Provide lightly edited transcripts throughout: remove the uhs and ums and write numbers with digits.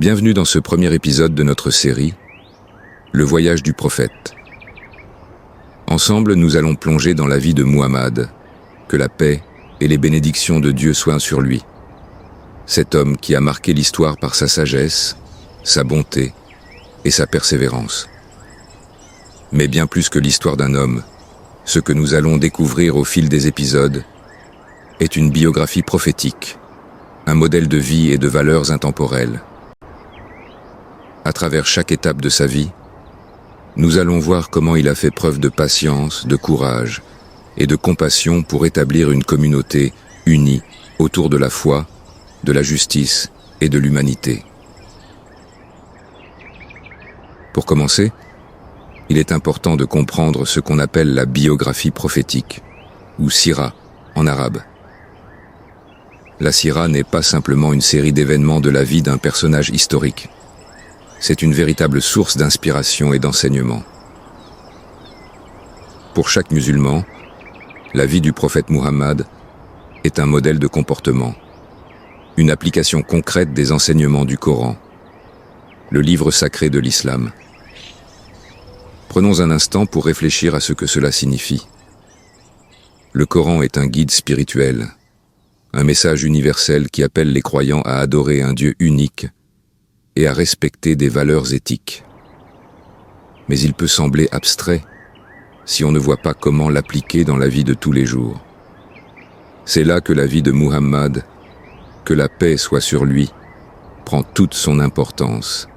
Bienvenue dans ce premier épisode de notre série, Le voyage du prophète. Ensemble, nous allons plonger dans la vie de Muhammad, que la paix et les bénédictions de Dieu soient sur lui. Cet homme qui a marqué l'histoire par sa sagesse, sa bonté et sa persévérance. Mais bien plus que l'histoire d'un homme, ce que nous allons découvrir au fil des épisodes est une biographie prophétique, un modèle de vie et de valeurs intemporelles. À travers chaque étape de sa vie, nous allons voir comment il a fait preuve de patience, de courage et de compassion pour établir une communauté unie autour de la foi, de la justice et de l'humanité. Pour commencer, il est important de comprendre ce qu'on appelle la biographie prophétique, ou sira en arabe. La sira n'est pas simplement une série d'événements de la vie d'un personnage historique. C'est une véritable source d'inspiration et d'enseignement. Pour chaque musulman, la vie du prophète Muhammad est un modèle de comportement, une application concrète des enseignements du Coran, le livre sacré de l'islam. Prenons un instant pour réfléchir à ce que cela signifie. Le Coran est un guide spirituel, un message universel qui appelle les croyants à adorer un Dieu unique et à respecter des valeurs éthiques. Mais il peut sembler abstrait si on ne voit pas comment l'appliquer dans la vie de tous les jours. C'est là que la vie de Muhammad, que la paix soit sur lui, prend toute son importance.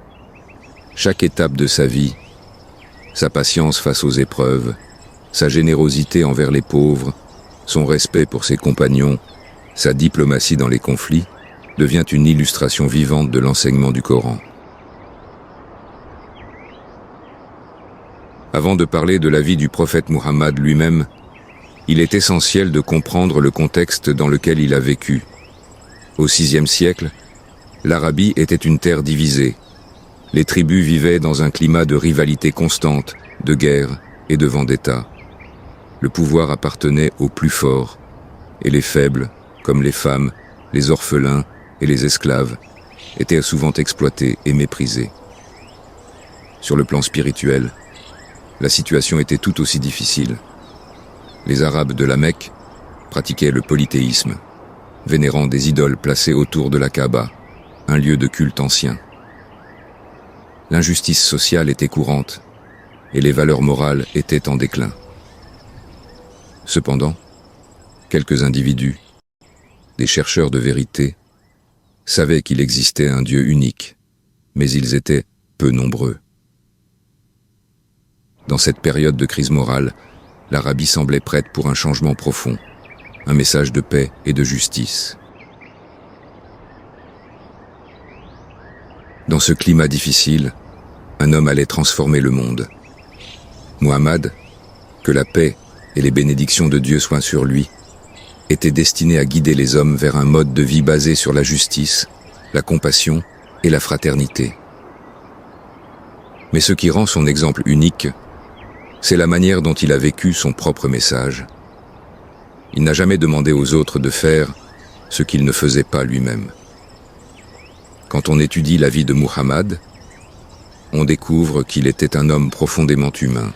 Chaque étape de sa vie, sa patience face aux épreuves, sa générosité envers les pauvres, son respect pour ses compagnons, sa diplomatie dans les conflits, devient une illustration vivante de l'enseignement du Coran. Avant de parler de la vie du prophète Muhammad lui-même, il est essentiel de comprendre le contexte dans lequel il a vécu. Au VIe siècle, l'Arabie était une terre divisée. Les tribus vivaient dans un climat de rivalité constante, de guerre et de vendetta. Le pouvoir appartenait aux plus forts, et les faibles, comme les femmes, les orphelins et les esclaves, étaient souvent exploités et méprisés. Sur le plan spirituel, la situation était tout aussi difficile. Les Arabes de la Mecque pratiquaient le polythéisme, vénérant des idoles placées autour de la Kaaba, un lieu de culte ancien. L'injustice sociale était courante et les valeurs morales étaient en déclin. Cependant, quelques individus, des chercheurs de vérité, savaient qu'il existait un Dieu unique, mais ils étaient peu nombreux. Dans cette période de crise morale, l'Arabie semblait prête pour un changement profond, un message de paix et de justice. Dans ce climat difficile, un homme allait transformer le monde. Muhammad, que la paix et les bénédictions de Dieu soient sur lui, était destiné à guider les hommes vers un mode de vie basé sur la justice, la compassion et la fraternité. Mais ce qui rend son exemple unique, c'est la manière dont il a vécu son propre message. Il n'a jamais demandé aux autres de faire ce qu'il ne faisait pas lui-même. Quand on étudie la vie de Muhammad, on découvre qu'il était un homme profondément humain.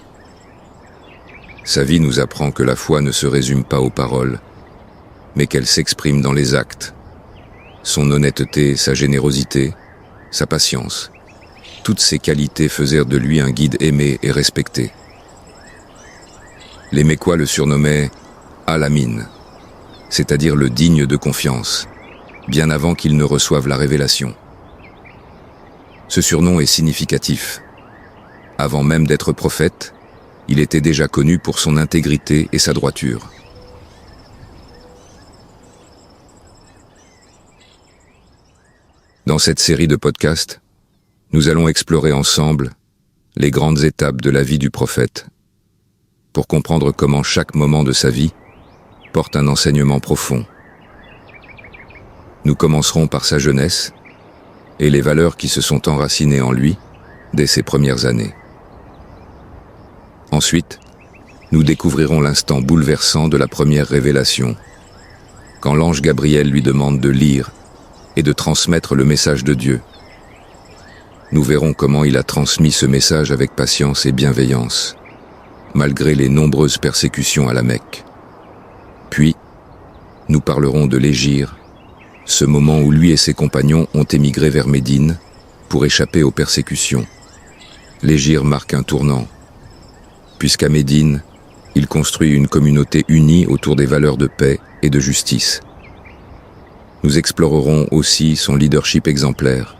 Sa vie nous apprend que la foi ne se résume pas aux paroles, mais qu'elle s'exprime dans les actes. Son honnêteté, sa générosité, sa patience, toutes ces qualités faisaient de lui un guide aimé et respecté. Les Mécois le surnommaient Al-Amin, c'est-à-dire le digne de confiance, bien avant qu'il ne reçoive la révélation. Ce surnom est significatif. Avant même d'être prophète, il était déjà connu pour son intégrité et sa droiture. Dans cette série de podcasts, nous allons explorer ensemble les grandes étapes de la vie du prophète, pour comprendre comment chaque moment de sa vie porte un enseignement profond. Nous commencerons par sa jeunesse et les valeurs qui se sont enracinées en lui dès ses premières années. Ensuite, nous découvrirons l'instant bouleversant de la première révélation, quand l'ange Gabriel lui demande de lire et de transmettre le message de Dieu. nous verrons comment il a transmis ce message avec patience et bienveillance, malgré les nombreuses persécutions à la Mecque. Puis, nous parlerons de l'Hégire, ce moment où lui et ses compagnons ont émigré vers Médine pour échapper aux persécutions. L'Hégire marque un tournant, puisqu'à Médine, il construit une communauté unie autour des valeurs de paix et de justice. Nous explorerons aussi son leadership exemplaire,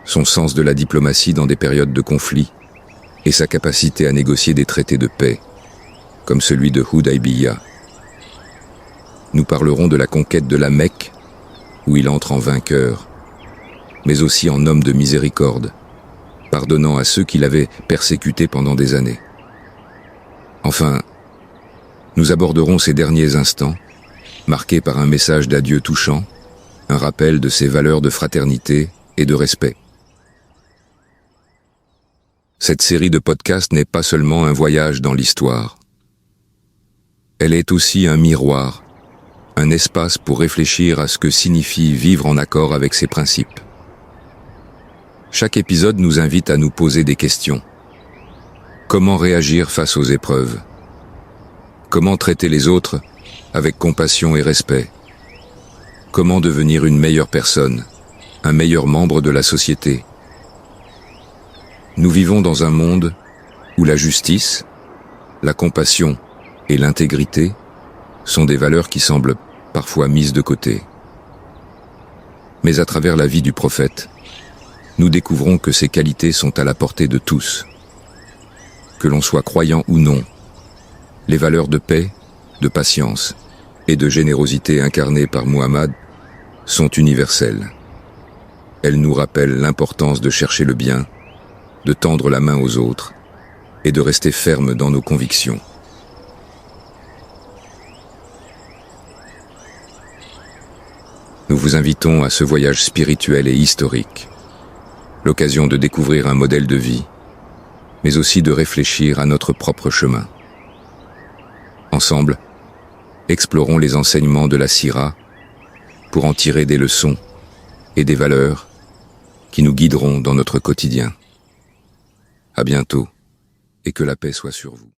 son sens de la diplomatie dans des périodes de conflit et sa capacité à négocier des traités de paix, comme celui de Hudaybiya. Nous parlerons de la conquête de la Mecque, où il entre en vainqueur, mais aussi en homme de miséricorde, pardonnant à ceux qui l'avaient persécuté pendant des années. Enfin, nous aborderons ces derniers instants, marqués par un message d'adieu touchant, un rappel de ses valeurs de fraternité et de respect. Cette série de podcasts n'est pas seulement un voyage dans l'histoire. Elle est aussi un miroir, un espace pour réfléchir à ce que signifie vivre en accord avec ses principes. Chaque épisode nous invite à nous poser des questions. Comment réagir face aux épreuves? Comment traiter les autres avec compassion et respect? Comment devenir une meilleure personne, un meilleur membre de la société? Nous vivons dans un monde où la justice, la compassion et l'intégrité sont des valeurs qui semblent parfois mises de côté. Mais à travers la vie du prophète, nous découvrons que ces qualités sont à la portée de tous. Que l'on soit croyant ou non, les valeurs de paix, de patience et de générosité incarnées par Muhammad sont universelles. Elles nous rappellent l'importance de chercher le bien, de tendre la main aux autres et de rester ferme dans nos convictions. Nous vous invitons à ce voyage spirituel et historique, l'occasion de découvrir un modèle de vie, mais aussi de réfléchir à notre propre chemin. Ensemble, explorons les enseignements de la Sira pour en tirer des leçons et des valeurs qui nous guideront dans notre quotidien. À bientôt, et que la paix soit sur vous.